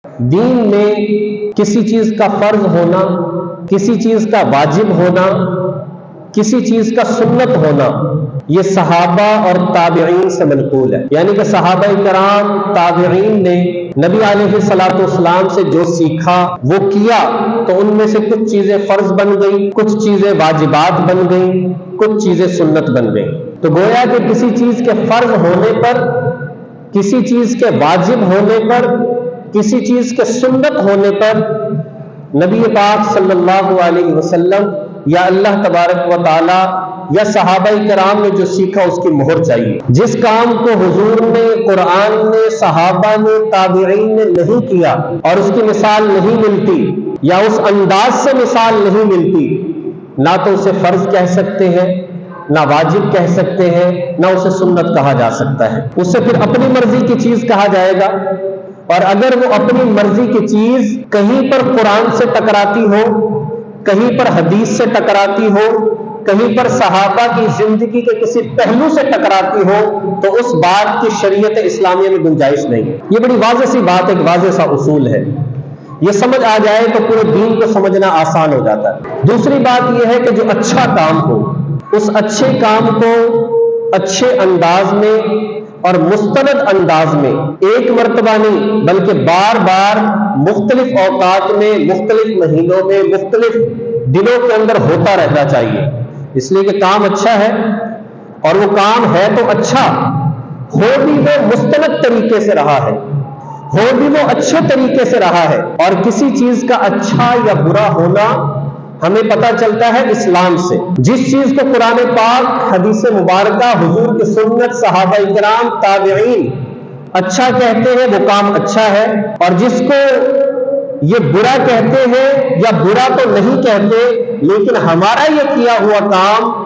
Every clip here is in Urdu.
دین میں کسی چیز کا فرض ہونا، کسی چیز کا واجب ہونا، کسی چیز کا سنت ہونا، یہ صحابہ اور تابعین سے منقول ہے۔ یعنی کہ صحابہ کرام تابعین نے نبی علیہ الصلوۃ والسلام سے جو سیکھا وہ کیا، تو ان میں سے کچھ چیزیں فرض بن گئی، کچھ چیزیں واجبات بن گئی، کچھ چیزیں سنت بن گئی۔ تو گویا کہ کسی چیز کے فرض ہونے پر، کسی چیز کے واجب ہونے پر، کسی چیز کے سنت ہونے پر نبی پاک صلی اللہ علیہ وسلم یا اللہ تبارک و تعالی یا صحابہ کرام نے جو سیکھا اس کی مہر چاہیے۔ جس کام کو حضور نے، قرآن نے، صحابہ نے، تابعین نے نہیں کیا اور اس کی مثال نہیں ملتی یا اس انداز سے مثال نہیں ملتی، نہ تو اسے فرض کہہ سکتے ہیں، نہ واجب کہہ سکتے ہیں، نہ اسے سنت کہا جا سکتا ہے۔ اسے پھر اپنی مرضی کی چیز کہا جائے گا، اور اگر وہ اپنی مرضی کی چیز کہیں پر قرآن سے ٹکراتی ہو، کہیں پر حدیث سے ٹکراتی ہو، کہیں پر صحابہ کی زندگی کے کسی پہلو سے ٹکراتی ہو، تو اس بات کی شریعت اسلامیہ میں گنجائش نہیں ہے۔ یہ بڑی واضح سی بات، ایک واضح سا اصول ہے، یہ سمجھ آ جائے تو پورے دین کو سمجھنا آسان ہو جاتا ہے۔ دوسری بات یہ ہے کہ جو اچھا کام ہو، اس اچھے کام کو اچھے انداز میں اور مستند انداز میں ایک مرتبہ نہیں بلکہ بار بار مختلف اوقات میں، مختلف مہینوں میں، مختلف دنوں کے اندر ہوتا رہنا چاہیے، اس لیے کہ کام اچھا ہے، اور وہ کام ہے تو اچھا ہو بھی وہ مستند طریقے سے رہا ہے، ہو بھی وہ اچھے طریقے سے رہا ہے۔ اور کسی چیز کا اچھا یا برا ہونا ہمیں پتہ چلتا ہے اسلام سے۔ جس چیز کو قرآن پاک، حدیث مبارکہ، حضور کی سنت، صحابہ کرام، تابعین اچھا کہتے ہیں وہ کام اچھا ہے، اور جس کو یہ برا کہتے ہیں یا برا تو نہیں کہتے لیکن ہمارا یہ کیا ہوا کام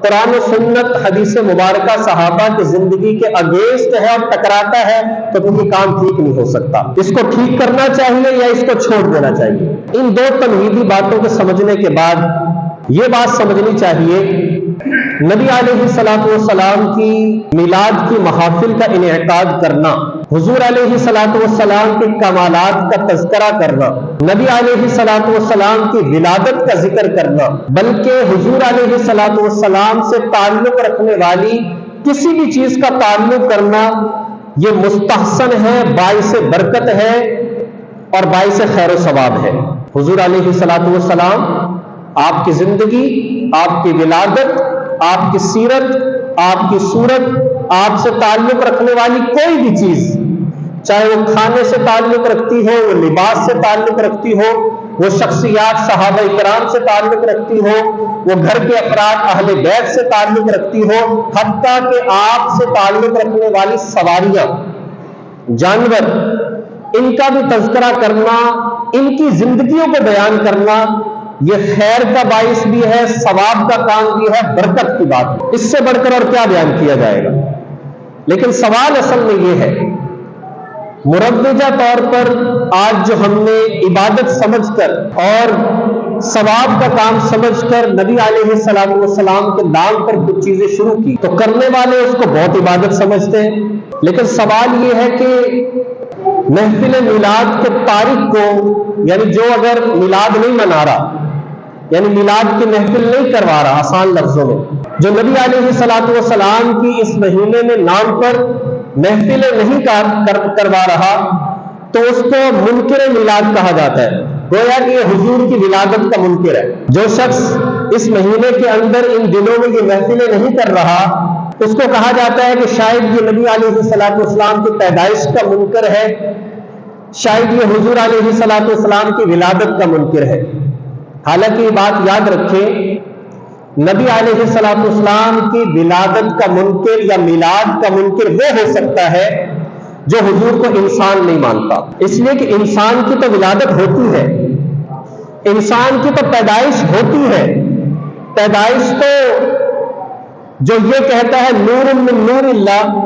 قرآن و سنت، حدیث مبارکہ، صحابہ کی زندگی کے اگینسٹ ہے اور ٹکراتا ہے، تو پھر یہ کام ٹھیک نہیں ہو سکتا۔ اس کو ٹھیک کرنا چاہیے یا اس کو چھوڑ دینا چاہیے۔ ان دو تمہیدی باتوں کو سمجھنے کے بعد یہ بات سمجھنی چاہیے، نبی علیہ الصلوۃ والسلام کی میلاد کی محافل کا انعقاد کرنا، حضور علیہ الصلوۃ والسلام کے کمالات کا تذکرہ کرنا، نبی علیہ الصلوۃ والسلام کی ولادت کا ذکر کرنا، بلکہ حضور علیہ الصلوۃ والسلام سے تعلق رکھنے والی کسی بھی چیز کا تعلق کرنا، یہ مستحسن ہے، باعث برکت ہے اور باعث خیر و ثواب ہے۔ حضور علیہ الصلوۃ والسلام، آپ کی زندگی، آپ کی ولادت، آپ کی سیرت، آپ کی صورت، آپ سے تعلق رکھنے والی کوئی بھی چیز، چاہے وہ کھانے سے تعلق رکھتی ہو، وہ لباس سے تعلق رکھتی ہو، وہ شخصیات صحابہ کرام سے تعلق رکھتی ہو، وہ گھر کے افراد اہل بیت سے تعلق رکھتی ہو، حتیٰ کہ آپ سے تعلق رکھنے والی سواریاں، جانور، ان کا بھی تذکرہ کرنا، ان کی زندگیوں کو بیان کرنا، یہ خیر کا باعث بھی ہے، ثواب کا کام بھی ہے، برکت کی بات ہے۔ اس سے بڑھ کر اور کیا بیان کیا جائے گا؟ لیکن سوال اصل میں یہ ہے، مروجہ طور پر آج جو ہم نے عبادت سمجھ کر اور ثواب کا کام سمجھ کر نبی علیہ الصلوۃ والسلام کے نام پر کچھ چیزیں شروع کی، تو کرنے والے اس کو بہت عبادت سمجھتے ہیں، لیکن سوال یہ ہے کہ محفل میلاد کے تاریخ کو، یعنی جو اگر میلاد نہیں منا رہا، یعنی میلاد کی محفل نہیں کروا رہا، آسان لفظوں میں جو نبی علیہ الصلوۃ والسلام کی اس مہینے میں نام پر محفلیں نہیں کروا رہا، تو اس کو منکر میلاد کہا جاتا ہے، گویا کہ یہ حضور کی ولادت کا منکر ہے۔ جو شخص اس مہینے کے اندر ان دنوں میں یہ محفلیں نہیں کر رہا، اس کو کہا جاتا ہے کہ شاید یہ نبی علیہ الصلوۃ والسلام کی پیدائش کا منکر ہے، شاید یہ حضور علیہ الصلوۃ والسلام کی ولادت کا منکر ہے۔ حالانکہ یہ بات یاد رکھیں، نبی علیہ الصلوۃ والسلام کی ولادت کا منکر یا میلاد کا منکر وہ ہو سکتا ہے جو حضور کو انسان نہیں مانتا، اس لیے کہ انسان کی تو ولادت ہوتی ہے، انسان کی تو پیدائش ہوتی ہے، پیدائش تو جو یہ کہتا ہے نور من نور اللہ،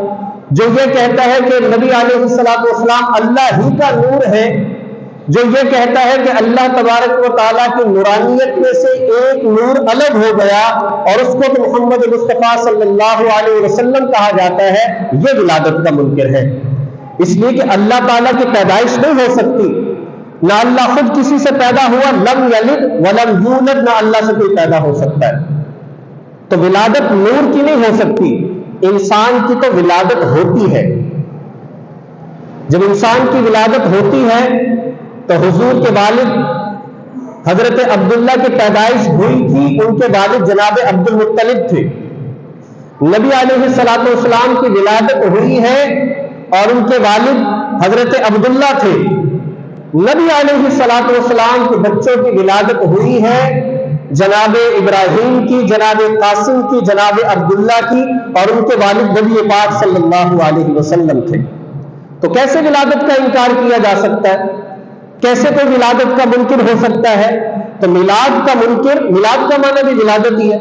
جو یہ کہتا ہے کہ نبی علیہ الصلوۃ والسلام اللہ ہی کا نور ہے، جو یہ کہتا ہے کہ اللہ تبارک و تعالیٰ کی نورانیت میں سے ایک نور الگ ہو گیا اور اس کو تو محمد مصطفیٰ صلی اللہ علیہ وسلم کہا جاتا ہے، یہ ولادت کا منکر ہے۔ اس لیے کہ اللہ تعالیٰ کی پیدائش نہیں ہو سکتی، نہ اللہ خود کسی سے پیدا ہوا، لم یلد ولم یولد، نہ اللہ سے کوئی پیدا ہو سکتا ہے۔ تو ولادت نور کی نہیں ہو سکتی، انسان کی تو ولادت ہوتی ہے۔ جب انسان کی ولادت ہوتی ہے تو حضور کے والد حضرت عبداللہ کی پیدائش ہوئی تھی، ان کے والد جناب عبد المطلب تھے۔ نبی علیہ الصلوۃ والسلام کی ولادت ہوئی ہے اور ان کے والد حضرت عبداللہ تھے۔ نبی علیہ الصلوۃ والسلام کے بچوں کی ولادت ہوئی ہے جناب ابراہیم کی، جناب قاسم کی، جناب عبداللہ کی، اور ان کے والد نبی پاک صلی اللہ علیہ وسلم تھے۔ تو کیسے ولادت کا انکار کیا جا سکتا ہے؟ کیسے کوئی ولادت کا منکر ہو سکتا ہے؟ تو میلاد کا منکر، میلاد کا معنی بھی ولادت ہی ہے،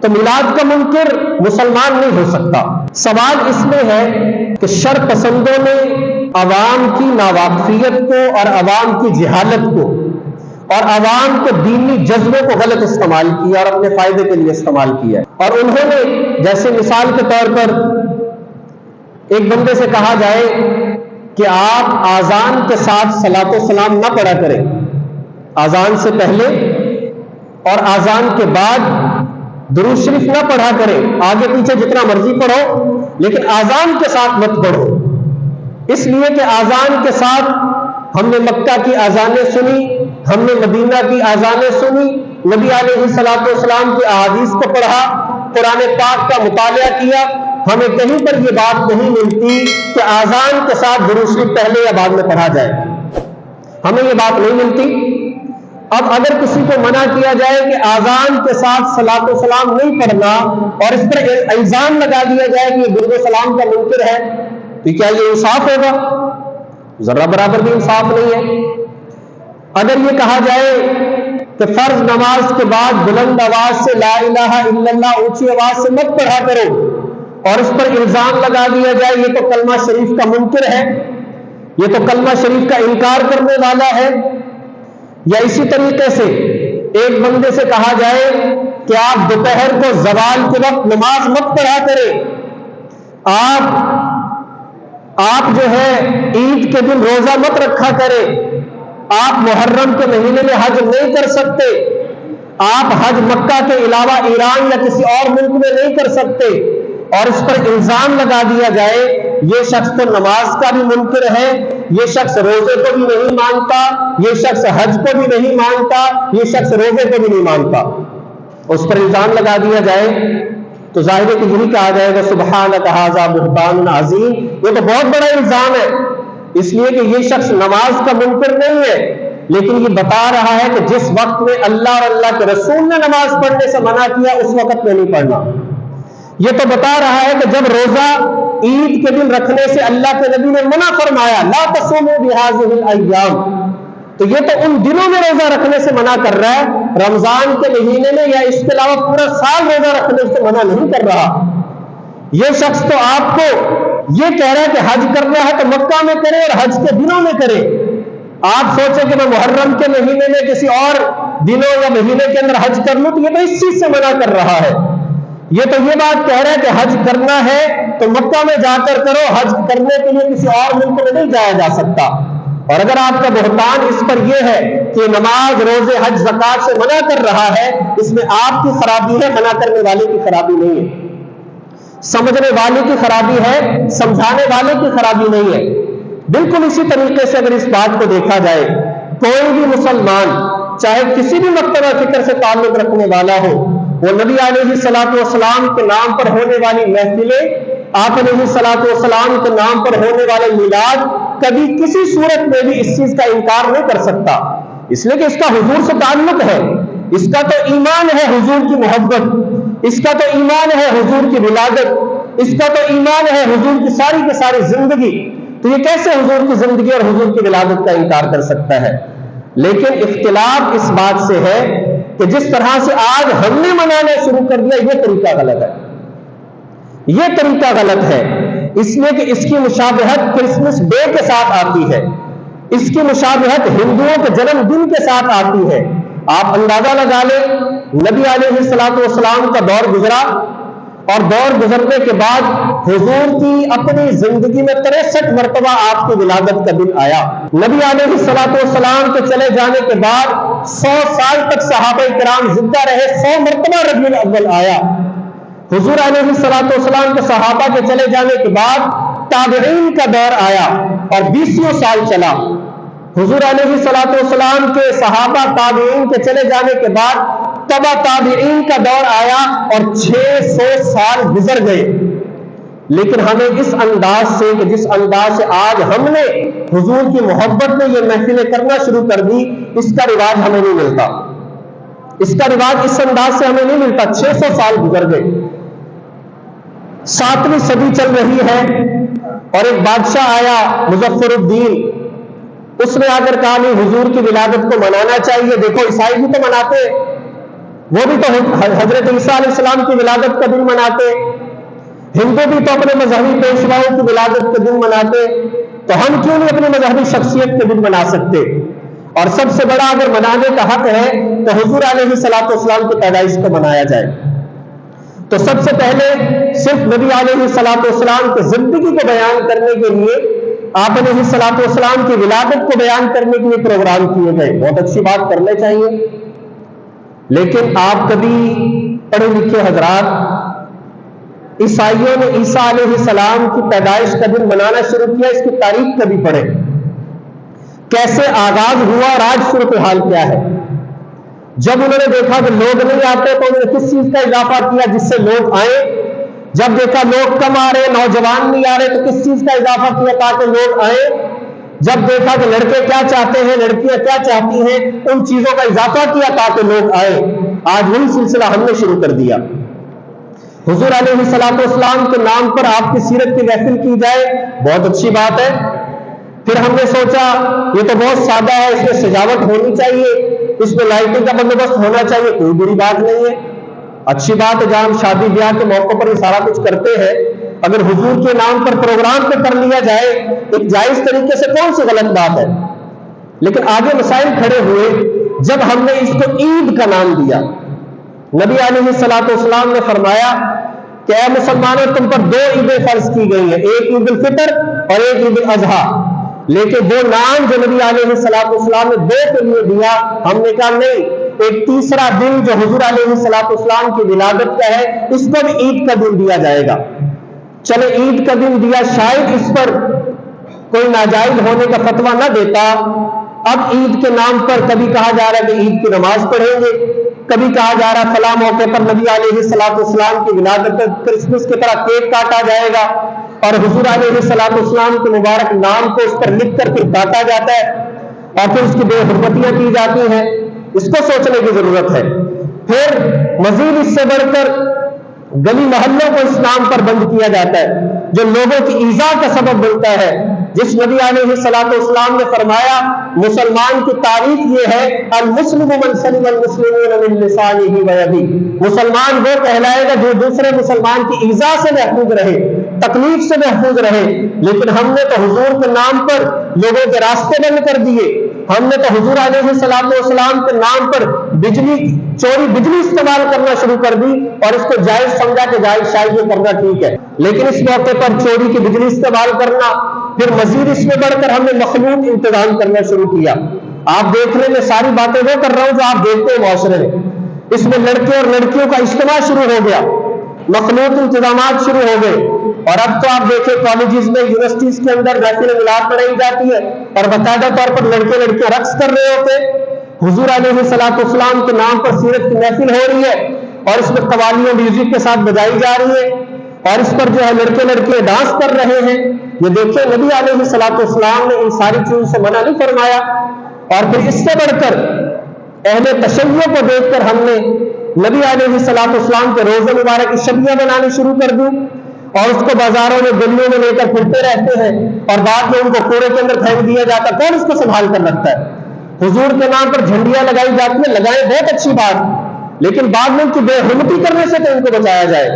تو میلاد کا منکر مسلمان نہیں ہو سکتا۔ سوال اس میں ہے کہ شر پسندوں نے عوام کی ناواقفیت کو اور عوام کی جہالت کو اور عوام کے دینی جذبے کو غلط استعمال کیا اور اپنے فائدے کے لیے استعمال کیا، اور انہوں نے جیسے مثال کے طور پر ایک بندے سے کہا جائے کہ آپ آذان کے ساتھ صلاۃ و سلام نہ پڑھا کریں، آذان سے پہلے اور آذان کے بعد درود شریف نہ پڑھا کریں، آگے پیچھے جتنا مرضی پڑھو لیکن آذان کے ساتھ مت پڑھو، اس لیے کہ آذان کے ساتھ ہم نے مکہ کی آذانیں سنی، ہم نے مدینہ کی آذانیں سنی، نبی علیہ الصلوۃ والسلام کی احادیث کو پڑھا، قرآن پاک کا مطالعہ کیا، ہمیں کہیں پر یہ بات نہیں ملتی کہ آذان کے ساتھ درود شریف پہلے یا بعد میں پڑھا جائے، ہمیں یہ بات نہیں ملتی۔ اب اگر کسی کو منع کیا جائے کہ آذان کے ساتھ صلاۃ و سلام نہیں پڑھنا اور اس پر الزام لگا دیا جائے کہ یہ درود و سلام کا منکر ہے، تو کیا یہ انصاف ہوگا؟ ذرہ برابر بھی انصاف نہیں ہے۔ اگر یہ کہا جائے کہ فرض نماز کے بعد بلند آواز سے لا الہ الا اللہ اونچی آواز سے مت پڑھا کرو اور اس پر الزام لگا دیا جائے یہ تو کلمہ شریف کا منکر ہے، یہ تو کلمہ شریف کا انکار کرنے والا ہے، یا اسی طریقے سے ایک بندے سے کہا جائے کہ آپ دوپہر کو زوال کے وقت نماز مت پڑھا کریں، آپ جو ہے عید کے دن روزہ مت رکھا کریں، آپ محرم کے مہینے میں حج نہیں کر سکتے، آپ حج مکہ کے علاوہ ایران یا کسی اور ملک میں نہیں کر سکتے، اور اس پر الزام لگا دیا جائے یہ شخص تو نماز کا بھی منکر ہے، یہ شخص روزے کو بھی نہیں مانتا، یہ شخص حج کو بھی نہیں مانتا، یہ شخص روزے کو بھی نہیں مانتا، اس پر الزام لگا دیا جائے تو ظاہر ہے کہ یہی کہا جائے گا سبحانک ھذا بہتان عظیم، یہ تو بہت بڑا الزام ہے، اس لیے کہ یہ شخص نماز کا منکر نہیں ہے، لیکن یہ بتا رہا ہے کہ جس وقت میں اللہ اور اللہ کے رسول نے نماز پڑھنے سے منع کیا اس وقت میں نہیں پڑھنا۔ یہ تو بتا رہا ہے کہ جب روزہ عید کے دن رکھنے سے اللہ کے نبی نے منع فرمایا لا تصوموا بهذه الايام، تو یہ تو ان دنوں میں روزہ رکھنے سے منع کر رہا ہے، رمضان کے مہینے میں یا اس کے علاوہ پورا سال روزہ رکھنے سے منع نہیں کر رہا۔ یہ شخص تو آپ کو یہ کہہ رہا ہے کہ حج کرنا ہے تو مکہ میں کرے اور حج کے دنوں میں کرے، آپ سوچیں کہ میں محرم کے مہینے میں کسی اور دنوں یا مہینے کے اندر حج کر لوں، تو یہ تو اس چیز سے منع کر رہا ہے۔ یہ تو یہ بات کہہ رہا ہے کہ حج کرنا ہے تو مکہ میں جا کر کرو، حج کرنے کے لیے کسی اور ملک میں نہیں جایا جا سکتا۔ اور اگر آپ کا بہتان اس پر یہ ہے کہ نماز روزے حج زکات سے منع کر رہا ہے، اس میں آپ کی خرابی ہے، منع کرنے والے کی خرابی نہیں ہے، سمجھنے والے کی خرابی ہے، سمجھانے والے کی خرابی نہیں ہے۔ بالکل اسی طریقے سے اگر اس بات کو دیکھا جائے، کوئی بھی مسلمان چاہے کسی بھی مکتبہ فکر سے تعلق رکھنے والا ہو، وہ نبی علیہ الصلوۃ والسلام کے نام پر ہونے والی محفلیں، آپ علیہ الصلوۃ والسلام کے نام پر ہونے والے میلاد، کبھی کسی صورت میں بھی اس چیز کا انکار نہیں کر سکتا، اس لیے کہ اس کا حضور سے تعلق ہے، اس کا تو ایمان ہے حضور کی محبت، اس کا تو ایمان ہے حضور کی ولادت، اس کا تو ایمان ہے حضور کی ساری زندگی، تو یہ کیسے حضور کی زندگی اور حضور کی ولادت کا انکار کر سکتا ہے؟ لیکن اختلاف اس بات سے ہے کہ جس طرح سے آج ہم نے منانا شروع کر دیا یہ طریقہ غلط ہے، یہ طریقہ غلط ہے، اس لیے کہ اس کی مشابہت کرسمس ڈے کے ساتھ آتی ہے، اس کی مشابہت ہندوؤں کے جنم دن کے ساتھ آتی ہے۔ آپ اندازہ لگا لیں، نبی علیہ الصلوۃ والسلام کا دور گزرا، اور دور گزرنے کے بعد حضور کی اپنی زندگی میں 63 مرتبہ آپ کی ولادت کا دن آیا۔ نبی علیہ الصلوۃ والسلام کے چلے جانے کے بعد 100 سال تک صحابہ کرام زندہ رہے، 100 مرتبہ ربیع الاول آیا۔ حضور علیہ الصلوۃ والسلام کے صحابہ کے چلے جانے کے بعد تابعین کا دور آیا اور 20 سال چلا۔ حضور علیہ الصلوۃ والسلام کے صحابہ تابعین کے چلے جانے کے بعد تبع تابعین کا دور آیا اور 600 سال گزر گئے۔ لیکن ہمیں اس انداز سے کہ جس انداز سے آج ہم نے حضور کی محبت میں یہ محفلیں کرنا شروع کر دی، اس کا رواج ہمیں نہیں ملتا، اس کا رواج اس انداز سے ہمیں نہیں ملتا۔ 600 سال گزر گئے، 7ویں صدی چل رہی ہے اور ایک بادشاہ آیا مظفر الدین، اس نے آ کر کہا نہیں حضور کی ولادت کو منانا چاہیے۔ دیکھو عیسائی بھی تو مناتے، وہ بھی تو حضرت عیسیٰ علیہ السلام کی ولادت کا دن مناتے، ہندو بھی تو اپنے مذہبی پیشواؤں کی ولادت کا دن مناتے، تو ہم کیوں نہیں اپنی مذہبی شخصیت کے دن منا سکتے؟ اور سب سے بڑا اگر منانے کا حق ہے تو حضور علیہ الصلوۃ والسلام کی پیدائش کو منایا جائے۔ تو سب سے پہلے صرف نبی علیہ الصلوۃ والسلام کی زندگی کو بیان کرنے کے لیے، آپ علیہ الصلوۃ والسلام کی ولادت کو بیان کرنے کے لیے پروگرام کیے گئے، بہت اچھی بات کرنے چاہیے۔ لیکن آپ کبھی پڑھے لکھے حضرات عیسائیوں نے عیسیٰ علیہ السلام کی پیدائش کا دن منانا شروع کیا، اس کی تاریخ کبھی پڑھے، کیسے آغاز ہوا اور آج صورتحال کیا ہے؟ جب انہوں نے دیکھا کہ لوگ نہیں آتے تو انہوں نے کس چیز کا اضافہ کیا جس سے لوگ آئیں؟ جب دیکھا لوگ کم آ رہے، نوجوان نہیں آ رہے، تو کس چیز کا اضافہ کیا تاکہ لوگ آئیں؟ جب دیکھا کہ لڑکے کیا چاہتے ہیں، لڑکیاں کیا چاہتی ہیں، ان چیزوں کا اضافہ کیا تاکہ لوگ آئیں۔ آج وہی سلسلہ ہم نے شروع کر دیا۔ حضور علیہ الصلوۃ والسلام کے نام پر آپ کی سیرت کی محفل کی جائے، بہت اچھی بات ہے۔ پھر ہم نے سوچا یہ تو بہت سادہ ہے، اس میں سجاوٹ ہونی چاہیے، اس میں لائٹنگ کا بندوبست ہونا چاہیے، کوئی بری بات نہیں ہے، اچھی بات ہے۔ جہاں ہم شادی بیاہ کے موقع پر یہ سارا کچھ کرتے ہیں، اگر حضور کے نام پر پروگرام پہ کر لیا جائے ایک جائز طریقے سے، کون سی غلط بات ہے؟ لیکن آگے مسائل کھڑے ہوئے جب ہم نے اس کو عید کا نام دیا۔ نبی علیہ الصلوۃ والسلام نے فرمایا کہ اے مسلمانوں، تم پر 2 عیدیں فرض کی گئی ہیں، ایک عید الفطر اور ایک عید الاضحیٰ۔ لیکن وہ نام جو نبی علیہ الصلوۃ والسلام نے 2 کے لیے دیا، ہم نے کہا نہیں، ایک تیسرا دن جو حضور علیہ الصلوۃ والسلام کی ولادت کا ہے، اس کو بھی عید کا دن دیا جائے گا۔ چلے عید کا دن دیا، شاید اس پر کوئی ناجائز ہونے کا فتویٰ نہ دیتا۔ اب عید کے نام پر کبھی کہا جا رہا ہے کہ عید کی نماز پڑھیں گے، کبھی کہا جا رہا ہے فلاں موقع پر نبی علیہ الصلوۃ والسلام کی ولادت پر کرسمس کی طرح کیک کاٹا جائے گا، اور حضور علیہ الصلوۃ والسلام کے مبارک نام کو اس پر لکھ کر پھر کاٹا جاتا ہے اور پھر اس کی بے حرمتیاں کی جاتی ہیں۔ اس کو سوچنے کی ضرورت ہے۔ پھر مزید اس سے بڑھ کر گلی محلوں کو اس نام پر بند کیا جاتا ہے جو لوگوں کی ایذا کا سبب بنتا ہے۔ جس نبی علیہ الصلوۃ والسلام نے فرمایا مسلمان کی تعریف یہ ہے المسلم من سلم المسلمون من لسانه ويده، مسلمان وہ کہلائے گا جو دوسرے مسلمان کی ایذا سے محفوظ رہے، تکلیف سے محفوظ رہے۔ لیکن ہم نے تو حضور کے نام پر لوگوں کے راستے بند کر دیے، ہم نے تو حضور علیہ الصلوۃ والسلام کے نام پر بجلی استعمال کرنا شروع کر دی اور اس کو جائز سمجھا کہ جائز شاید یہ کرنا ٹھیک ہے۔ لیکن اس موقع پر چوری کی بجلی استعمال کرنا، پھر مزید اس میں بڑھ کر ہم نے مخلوط انتظام کرنا شروع کیا۔ آپ دیکھنے میں ساری باتیں وہ کر رہا ہوں جو آپ دیکھتے ہیں معاشرے میں، اس میں لڑکے اور لڑکیوں کا اجتماع شروع ہو گیا، مخلوط انتظامات شروع ہو گئے، اور اب تو آپ دیکھیں کالجز میں، یونیورسٹیز کے اندر محفل میلاد منائی جاتی ہے اور باقاعدہ طور پر لڑکے لڑکیاں رقص کر رہے ہوتے۔ حضور علیہ الصلوۃ والسلام کے نام پر سیرت کی محفل ہو رہی ہے اور اس میں قوالیاں میوزک کے ساتھ بجائی جا رہی ہے اور اس پر جو ہے لڑکے لڑکیاں ڈانس کر رہے ہیں۔ یہ دیکھیں نبی علیہ الصلوۃ والسلام نے ان ساری چیزوں سے منع نہیں فرمایا۔ اور پھر اس سے بڑھ کر اہل تشیع کو دیکھ کر ہم نے نبی علیہ الصلوۃ والسلام کے روزے مبارک کی شبیہ بنانی شروع کر دی اور اس کو بازاروں میں گلیوں میں لے کر پھرتے رہتے ہیں اور بعد میں ان کو کوڑے کے اندر پھینک دیا جاتا ہے۔ کون اس کو سنبھال کر رکھتا ہے؟ حضور کے نام پر جھنڈیاں لگائی جاتی ہیں، لگائیں، بہت اچھی بات، لیکن بعد میں ان کی بے حرمتی کرنے سے تو ان کو بچایا جائے۔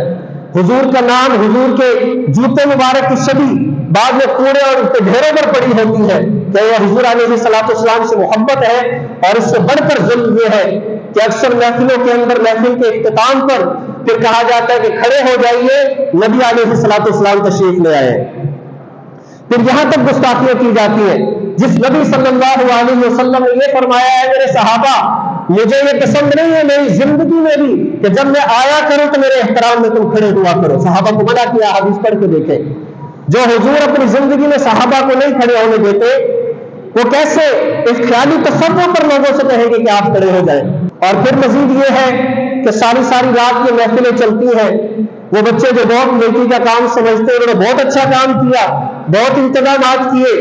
حضور کا نام، حضور کے جوتے مبارک کی شبی بعد میں کوڑے اور ڈھیروں پر پڑی ہوتی ہے کہ یہ حضور علیہ الصلوۃ والسلام سے محبت ہے۔ اور اس سے بڑھ کر ظلم یہ ہے کہ اکثر محفلوں کے اندر، محفل کے اختتام پر پھر کہا جاتا ہے کہ کھڑے ہو جائیے، نبی علیہ الصلوۃ والسلام تشریف لے آئے۔ پھر یہاں تک گستاخیاں کی جاتی ہیں، جس نبی صلی اللہ علیہ وسلم نے یہ فرمایا ہے میرے صحابہ مجھے یہ پسند نہیں ہے میری زندگی میں بھی کہ جب میں آیا کروں تو میرے احترام میں تم کھڑے ہوا کرو، صحابہ کو منع کیا۔ حدیث پڑھ کے دیکھیں، جو حضور اپنی زندگی میں صحابہ کو نہیں کھڑے ہونے دیتے، وہ کیسے اس خیالی تصور پر لوگوں سے کہیں گے کہ آپ کھڑے ہو جائیں۔ اور پھر مزید یہ ہے کہ ساری ساری رات یہ محفلیں چلتی ہیں، وہ بچے جو بہت نیکی کا کام سمجھتے ہیں انہوں نے بہت اچھا کام کیا، بہت انتظامات کیے،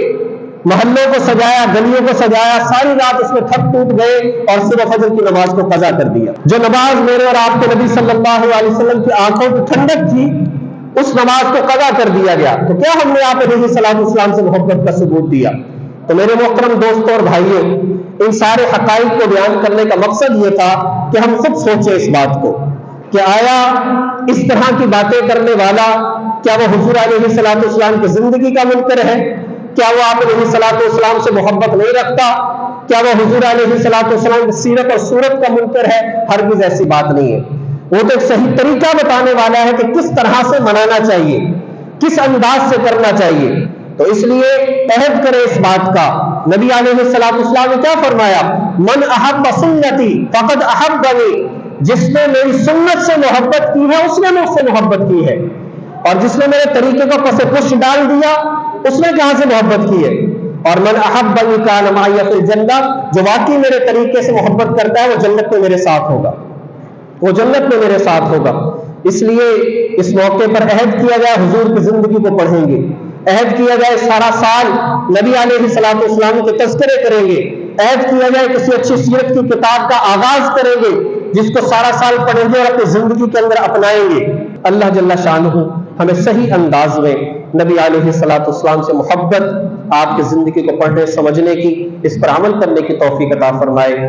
محلوں کو سجایا، گلیوں کو سجایا، ساری رات اس میں تھک ٹوٹ گئے اور صبح فجر کی نماز کو قضا کر دیا۔ جو نماز میرے اور آپ کے نبی صلی اللہ علیہ وسلم کی آنکھوں کی ٹھنڈک تھی، اس نماز کو قضا کر دیا گیا، تو کیا ہم نے آپ علیہ السلام سے محبت کا ثبوت دیا؟ تو میرے محترم دوستوں اور بھائیوں، ان سارے حقائق کو بیان کرنے کا مقصد یہ تھا کہ ہم خود سوچیں اس بات کو کہ آیا اس طرح کی باتیں کرنے والا کیا وہ حضور علیہ السلام کی زندگی کا منکر ہے؟ کیا وہ آپ علیہ السلام سے محبت نہیں رکھتا؟ کیا وہ حضور علیہ السلام کی سیرت اور صورت کا منکر ہے؟ ہرگز ایسی بات نہیں ہے۔ وہ تو ایک صحیح طریقہ بتانے والا ہے کہ کس طرح سے منانا چاہیے، کس انداز سے کرنا چاہیے۔ تو اس لیے عہد کرے اس بات کا۔ نبی علیہ السلام نے کیا فرمایا؟ من احب سنتی فقد احبنی، جس نے میری سنت سے محبت کی ہے اس نے مجھ سے محبت کی ہے، اور جس نے میرے طریقے کو پس پش ڈال دیا اس نے کہاں سے محبت کی ہے؟ اور من احبنی کان معی فی الجنہ، جو واقعی میرے طریقے سے محبت کرتا ہے وہ جنت میں میرے ساتھ ہوگا، وہ جنت میں میرے ساتھ ہوگا۔ اس لیے اس موقع پر عہد کیا گیا حضور کی زندگی کو پڑھیں گے، عہد کیا جائے سارا سال نبی علیہ السلام کے تذکرے کریں گے، عہد کیا جائے کسی اچھی سیرت کی کتاب کا آغاز کریں گے جس کو سارا سال پڑھیں گے اور اپنی زندگی کے اندر اپنائیں گے۔ اللہ جل شانہ ہمیں صحیح انداز میں نبی علیہ السلام سے محبت، آپ کی زندگی کو پڑھنے سمجھنے کی، اس پر عمل کرنے کی توفیق عطا فرمائے۔